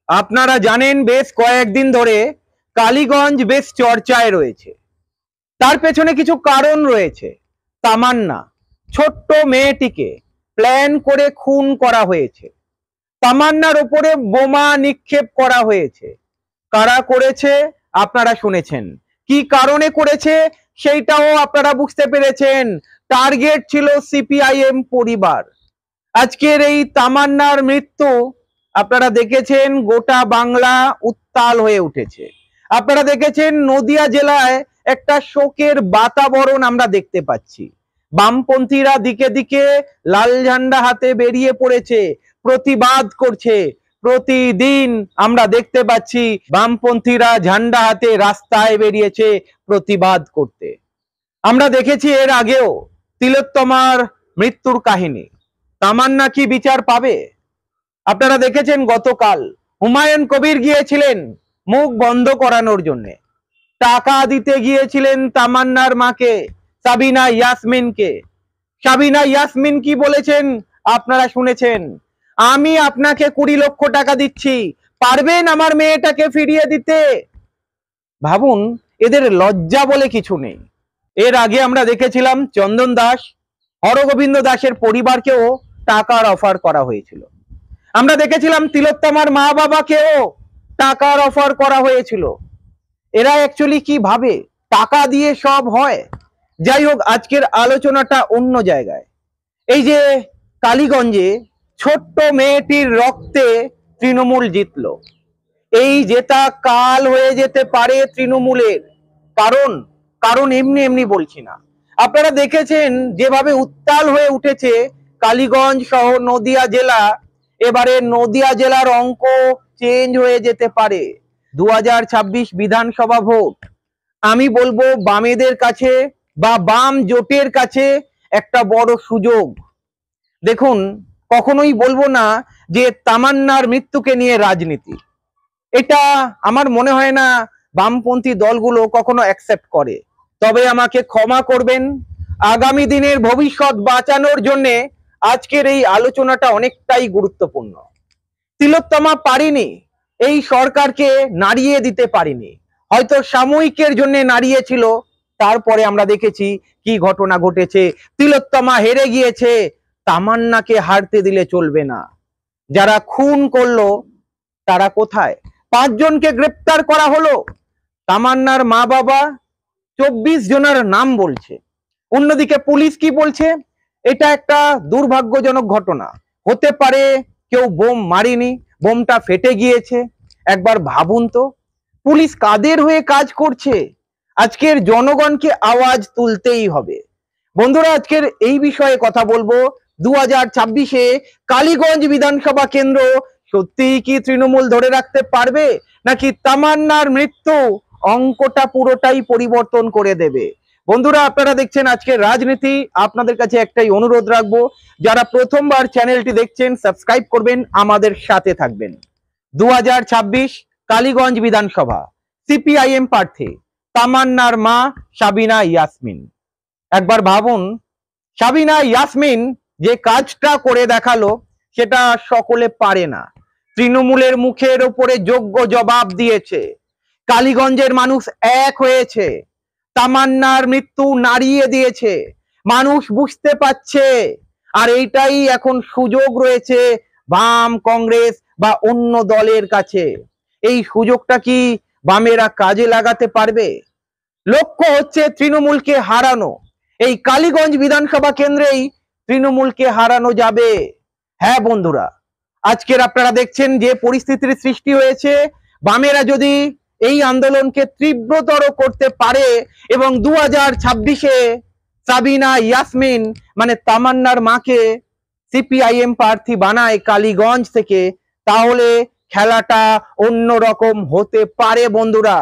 আপনারা জানেন বেশ কয়েকদিন ধরে কালীগঞ্জ বেশ চর্চায় রয়েছে। তার পেছনে কিছু কারণ রয়েছে। তামান্না ছোট্ট মেয়েটিকে প্ল্যান করে খুন করা হয়েছে। তামান্নার ওপরে বোমা নিক্ষেপ করা হয়েছে। কারা করেছে আপনারা শুনেছেন, কি কারণে করেছে সেইটাও আপনারা বুঝতে পেরেছেন। টার্গেট ছিল সিপিআইএম পরিবার। আজকের এই তামান্নার মৃত্যু আপনারা দেখেছেন, গোটা বাংলা উত্তাল হয়ে উঠেছে। আপনারা দেখেছেন নদিয়া জেলায় একটা শোকের বাতাবরণ আমরা দেখতে পাচ্ছি। বামপন্থীরা দিকে দিকে লাল ঝান্ডা হাতে বেরিয়ে পড়েছে, প্রতিবাদ করছে। প্রতিদিন আমরা দেখতে পাচ্ছি বামপন্থীরা ঝান্ডা হাতে রাস্তায় বেরিয়েছে প্রতিবাদ করতে। আমরা দেখেছি এর আগেও তিলোত্তমার মৃত্যুর কাহিনী। তামান্না কি বিচার পাবে? আপনারা দেখেছেন গতকাল হুমায়ুন কবির গিয়েছিলেন মুখ বন্ধ করানোর জন্য। টাকা দিতে গিয়েছিলেন তামান্নার মাকে, সাবিনা ইয়াসমিনকে। সাবিনা ইয়াসমিন কি বলেছেন আপনারা শুনেছেন, আমি আপনাকে 20 লক্ষ টাকা দিচ্ছি, পারবেন আমার মেয়েটাকে ফিরিয়ে দিতে? ভাবুন, এদের লজ্জা বলে কিছু নেই। এর আগে আমরা দেখেছিলাম চন্দন দাস, হরগোবিন্দ দাসের পরিবারকেও টাকার অফার করা হয়েছিল। আমরা দেখেছিলাম তিলোত্তমার মা বাবাকেও টাকার অফার করা হয়েছিল। এরা অ্যাকচুয়ালি কি ভাবে টাকা দিয়ে সব হয়? যাই হোক, আজকের আলোচনাটা অন্য জায়গায়। এই যে কালীগঞ্জে ছোট্ট মেয়েটির রক্তে তৃণমূল জিতলো, এই জেতা কাল হয়ে যেতে পারে তৃণমূলের। কারণ কারণ এমনি এমনি বলছি না। আপনারা দেখেছেন যেভাবে উত্তাল হয়ে উঠেছে কালীগঞ্জ সহ নদিয়া জেলা। এবারে নদিয়া জেলার অঙ্ক চেঞ্জ হয়ে যেতে পারে। 2026 বিধানসভা ভোট, আমি বলবো বামেদের কাছে বা বাম জোটের কাছে একটা বড় সুযোগ। দেখুন, কখনোই বলবো না যে তামান্নার মৃত্যুকে নিয়ে রাজনীতি, এটা আমার মনে হয় না বামপন্থী দলগুলো কখনো অ্যাকসেপ্ট করে। তবে আমাকে ক্ষমা করবেন, আগামী দিনের ভবিষ্যৎ বাঁচানোর জন্য আজকের এই আলোচনাটা অনেকটাই গুরুত্বপূর্ণ। তিলোত্তমা পারিনি, এই সরকারকে নাড়িয়ে দিতে পারিনি, হয়তো সাময়িকের জন্য নাড়িয়েছিল। তারপরে আমরা দেখেছি কি ঘটনা ঘটেছে। তিলোত্তমা হেরে গিয়েছে, তামান্নাকে হারতে দিলে চলবে না। যারা খুন করলো তারা কোথায়? 5 জনকে গ্রেপ্তার করা হলো। তামান্নার মা বাবা 24 জনের নাম বলছে। অন্যদিকে পুলিশ কি বলছে? এটা একটা দুর্ভাগ্যজনক ঘটনা, হতে পারে কেউ বোম মারিনি, বোমটা ফেটে গিয়েছে। একবার ভাবুন তো, পুলিশ কাদের হয়ে কাজ করছে? আজকের জনগণকে আওয়াজ তুলতেই হবে। বন্ধুরা, আজকের এই বিষয়ে কথা বলবো। 2026-এ কালীগঞ্জ বিধানসভা কেন্দ্র সত্যিই কি তৃণমূল ধরে রাখতে পারবে, নাকি তামান্নার মৃত্যু অঙ্কটা পুরোটাই পরিবর্তন করে দেবে? বন্ধুরা, আপনারা দেখছেন আজকের রাজনীতি। আপনাদের কাছে একটাই অনুরোধ রাখবো, যারা প্রথমবার চ্যানেলটি দেখছেন সাবস্ক্রাইব করবেন, আমাদের সাথে থাকবেন। 2026 কালীগঞ্জ বিধানসভা, সিপিআইএম প্রার্থী তামান্নার মা সাবিনা ইয়াসমিন। একবার ভাবুন, সাবিনা ইয়াসমিন যে কাজটা করে দেখালো সেটা সকলে পারে না। তৃণমূলের মুখের উপরে যোগ্য জবাব দিয়েছে। কালীগঞ্জের মানুষ এক হয়েছে, তামান্নার মৃত্যু নাড়িয়ে দিয়েছে। মানুষ বুঝতে পারছে, আর এইটাই এখন সুযোগ রয়েছে বাম, কংগ্রেস বা অন্য দলের কাছে। এই সুযোগটা কি বামেরা কাজে লাগাতে পারবে? লক্ষ্য হচ্ছে তৃণমূলকে হারানো। এই কালীগঞ্জ বিধানসভা কেন্দ্রেই তৃণমূলকে হারানো যাবে। হ্যাঁ বন্ধুরা, আজকের আপনারা দেখছেন যে পরিস্থিতির সৃষ্টি হয়েছে। বামেরা যদি এই আন্দোলনকে তীব্রতর করতে পারে এবং 2026-এ সাবিনা ইয়াসমিন মানে তামান্নার মাকে সিপিআইএম প্রার্থী বানায় কালীগঞ্জ থেকে, তাহলে খেলাটা অন্যরকম হতে পারে বন্ধুরা।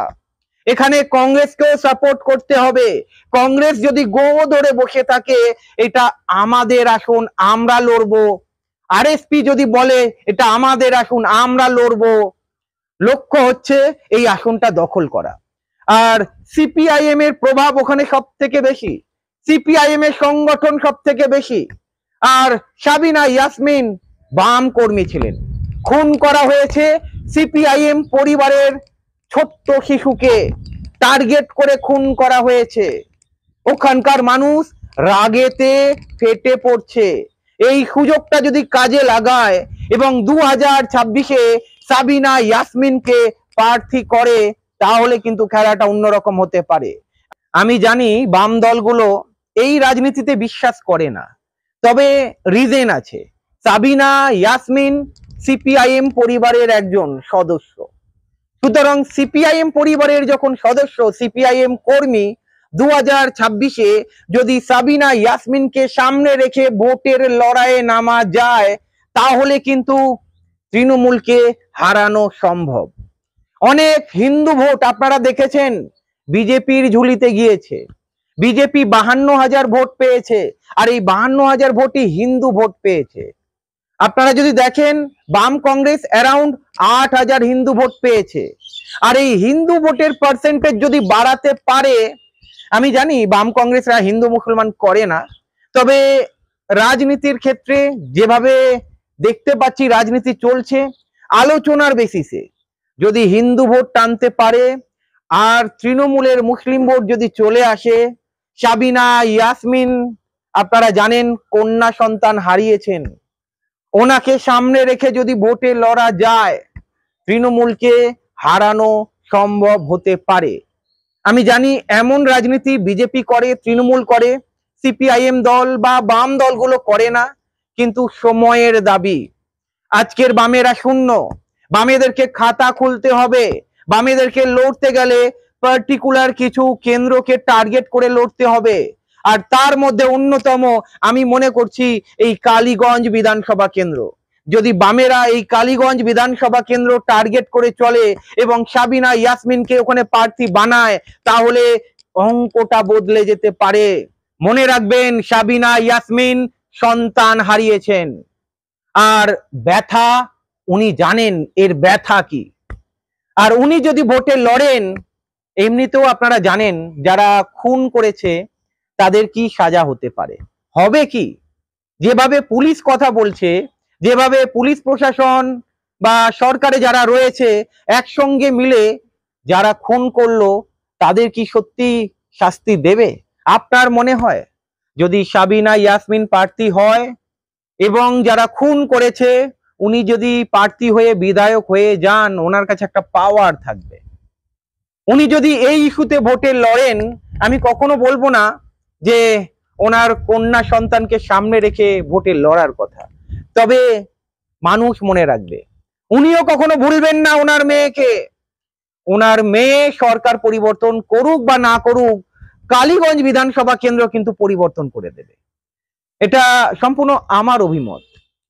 এখানে কংগ্রেসকেও সাপোর্ট করতে হবে। কংগ্রেস যদি গো ধরে বসে থাকে, এটা আমাদের আসন, আমরা লড়বো। আরএসপি যদি বলে এটা আমাদের আসন, আমরা লড়বো। লক্ষ্য হচ্ছে এই আসনটা দখল করা। আর সিপিআইএম এর প্রভাব ওখানে সব থেকে বেশি, সিপিআইএম এর সংগঠন সব থেকে বেশি। আর সাবিনা ইয়াসমিন বাম কর্মী ছিলেন, খুন করা হয়েছে সিপিআইএম পরিবারের ছোট্ট শিশুকে টার্গেট করে খুন করা হয়েছে। ওখানকার মানুষ রাগেতে ফেটে পড়ছে। এই সুযোগটা যদি কাজে লাগায় এবং 2026-এ সাবিনা ইয়াসমিনকে প্রার্থী করে, তাহলে কিন্তু খেলাটা অন্যরকম হতে পারে। আমি জানি বাম দলগুলো এই রাজনীতিতে বিশ্বাস করে না, তবে রিজন আছে। সাবিনা ইয়াসমিন সিপিআইএম পরিবারের একজন সদস্য, সুতরাং সিপিআইএম পরিবারের যখন সদস্য, সিপিআইএম কর্মী, 2026-এ যদি সাবিনা ইয়াসমিনকে সামনে রেখে ভোটের লড়াইয়ে নামা যায়, তাহলে কিন্তু তৃণমূলকে হারানো সম্ভব। অনেক হিন্দু ভোট আপনারা দেখেছেন বিজেপির ঝুলিতে গিয়েছে। বিজেপি 52,000 ভোট পেয়েছে, আর এই 52,000 ভোটই হিন্দু ভোট পেয়েছে। আপনারা যদি দেখেন বাম কংগ্রেস অ্যারাউন্ড 8,000 হিন্দু ভোট পেয়েছে। আর এই হিন্দু ভোটের পার্সেন্টেজ যদি বাড়াতে পারে, আমি জানি বাম কংগ্রেসরা হিন্দু মুসলমান করে না, তবে রাজনীতির ক্ষেত্রে যেভাবে দেখতে পাচ্ছি রাজনীতি চলছে, আলোচনার বেসিসে যদি হিন্দু ভোট টানতে পারে আর তৃণমূলের মুসলিম ভোট যদি চলে আসে, সাবিনা ইয়াসমিন আপনারা জানেন কন্যা সন্তান হারিয়েছেন, ওনাকে সামনে রেখে যদি ভোটে লড়া যায়, তৃণমূলকে হারানো সম্ভব হতে পারে। আমি জানি এমন রাজনীতি বিজেপি করে, তৃণমূল করে, সিপিআইএম দল বা বাম দলগুলো করে না, কিন্তু সময়ের দাবি। আজকের বামেরা শূন্য, বামেদেরকে খাতা খুলতে হবে। বামেদেরকে লড়তে গেলে পার্টিকুলার কিছু কেন্দ্রকে টার্গেট করে লড়তে হবে, আর তার মধ্যে অন্যতম আমি মনে করছি এই কালীগঞ্জ বিধানসভা কেন্দ্র। যদি বামেরা এই কালীগঞ্জ বিধানসভা কেন্দ্র টার্গেট করে চলে এবং সাবিনা ইয়াসমিনকে ওখানে প্রার্থী বানায়, তাহলে অঙ্কটা বদলে যেতে পারে। মনে রাখবেন, সাবিনা ইয়াসমিন সন্তান হারিয়েছেন, আর ব্যথা উনি জানেন এর ব্যথা কি। আর উনি যদি ভোটে লড়েন, এমনিতেও আপনারা জানেন যারা খুন করেছে তাদের কি সাজা হতে পারে, হবে কি। যেভাবে পুলিশ কথা বলছে, যেভাবে পুলিশ প্রশাসন বা সরকারে যারা রয়েছে একসঙ্গে মিলে যারা খুন করলো, তাদের কি সত্যি শাস্তি দেবে? আপনার মনে হয় যদি সাবিনা ইয়াসমিন প্রার্থী হয় এবং যারা খুন করেছে উনি যদি প্রার্থী হয়ে বিধায়ক হয়ে যান, ওনার কাছে একটা পাওয়ার থাকবে। উনি যদি এই ইস্যুতে ভোটে লড়েন, আমি কখনো বলবো না যে ওনার কন্যা সন্তানকে সামনে রেখে ভোটে লড়ার কথা, তবে মানুষ মনে রাখবে। উনিও কখনো ভুলবেন না ওনার মেয়েকে। ওনার মেয়ে সরকার পরিবর্তন করুক বা না করুক, কালীগঞ্জ বিধানসভা কেন্দ্র কিন্তু পরিবর্তন করে দেবে। এটা সম্পূর্ণ আমার অভিমত।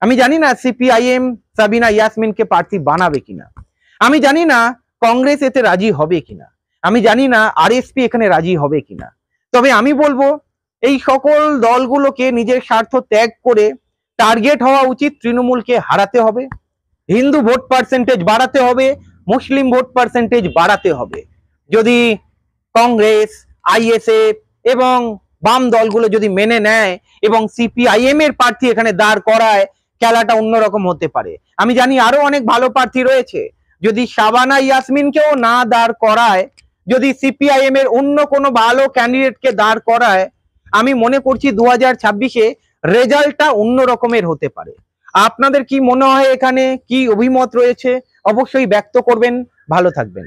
আমি জানি না সিপিআইএম সাবিনা ইয়াসমিনকে প্রার্থী বানাবে কিনা, আমি জানি না কংগ্রেস এতে রাজি হবে কিনা, আমি জানি না আরএসপি এখানে রাজি হবে কিনা, তবে আমি বলবো এই সকল দলগুলোকে নিজের স্বার্থ ত্যাগ করে টার্গেট হওয়া উচিত। তৃণমূলকে হারাতে হবে, হিন্দু ভোট পার্সেন্টেজ বাড়াতে হবে, মুসলিম ভোট পার্সেন্টেজ বাড়াতে হবে। যদি কংগ্রেস, আইএসএফ এবং বাম দলগুলো যদি মেনে নেয় এবং সিপিআইএম এর প্রার্থী এখানে দাঁড় করায়, খেলাটা অন্যরকম হতে পারে। আমি জানি আরো অনেক ভালো প্রার্থী রয়েছে, যদি সাবানা ইয়াসমিনকেও না দাঁড় করায়, যদি সিপিআইএম এর অন্য কোনো ভালো ক্যান্ডিডেটকে দাঁড় করায়, আমি মনে করছি 2026-এ রেজাল্টটা অন্য রকমের হতে পারে। আপনাদের কি মনে হয়, এখানে কি অভিমত রয়েছে অবশ্যই ব্যক্ত করবেন। ভালো থাকবেন।